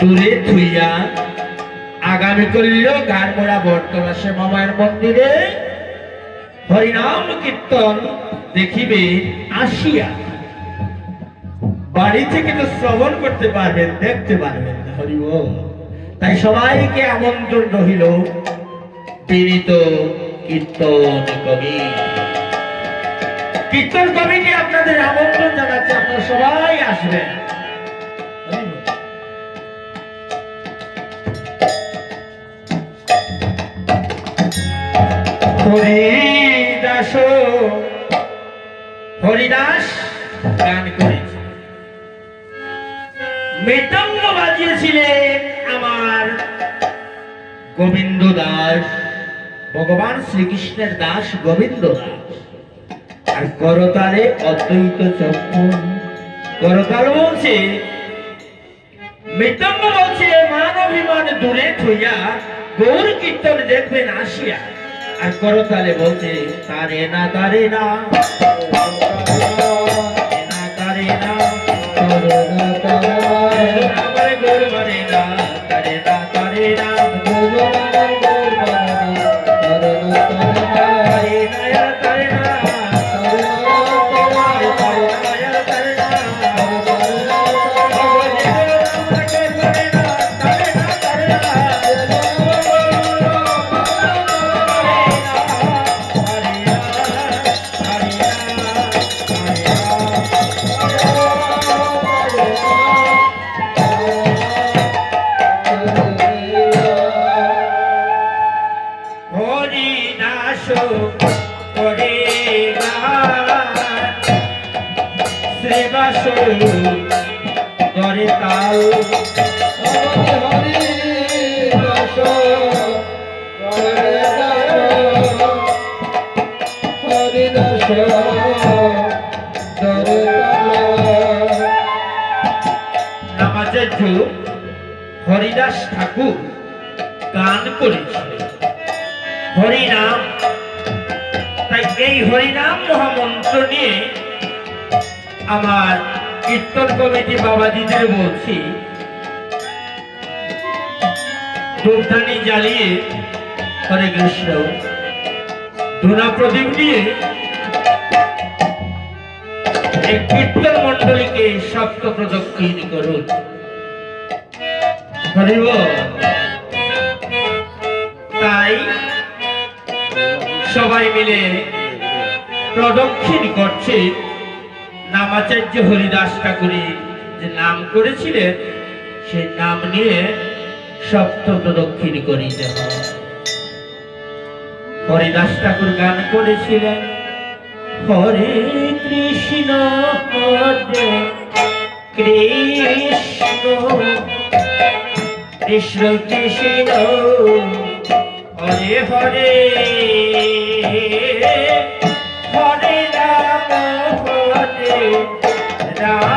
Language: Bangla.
দূরে থুইয়া আগামী করিল গানমোড়া বর্তমান শ্যামামায়ের মন্দিরে হরিনাম কীর্তন দেখিবে আসিয়া। বাড়ি থেকে তো শ্রবণ করতে পারবেন, দেখতে পারবেন না। হরি বল। তাই সবাইকে আমন্ত্রণ রহিল বিনীত কীর্তন কবি। কীর্তন কমিটি আপনাদের আমন্ত্রণ জানাচ্ছে, আপনারা সবাই আসবেন। হরিদাস হরিদাস গান করেছে, মৃদঙ্গ বাজিয়েছিলেন আমার গোবিন্দ দাস, ভগবান শ্রীকৃষ্ণের দাস গোবিন্দ দাস। আর করতালে অদ্বৈত চক্ষু, করতাল বলছে, মৃদঙ্গ বলছে মান অভিমান দূরে থইয়া গৌর কীর্তন দেখবেন আসিয়া। আর করতালে বলছে তারে না তারে না তারে না আমার গৌর মানে না তারে না তারে না করে তাল নামাচার্য হরিদাস ঠাকুর গান করেছিলেন হরিনাম। তাই এই হরিনাম মহামন্ত্র নিয়ে আমার কীর্তন কমিটি বাবাজিদের বলছি, ধূপধানি জ্বালিয়ে হরে কৃষ্ণ ধূনা প্রদীপ নিয়ে এই কীর্তন মন্ডলীকে সপ্ত প্রদক্ষিণ করুন। হরি বল। তাই সবাই মিলে প্রদক্ষিণ করছে। নামাচার্য হরিদাস ঠাকুরের যে নাম করেছিলেন সেই নাম নিয়ে সপ্ত প্রদক্ষিণ করিতে হয়। হরিদাস ঠাকুর গান করেছিলেন হরে কৃষ্ণ হরে কৃষ্ণ কৃষ্ণ কৃষ্ণ হরে হরে হরে রাম হরে রাম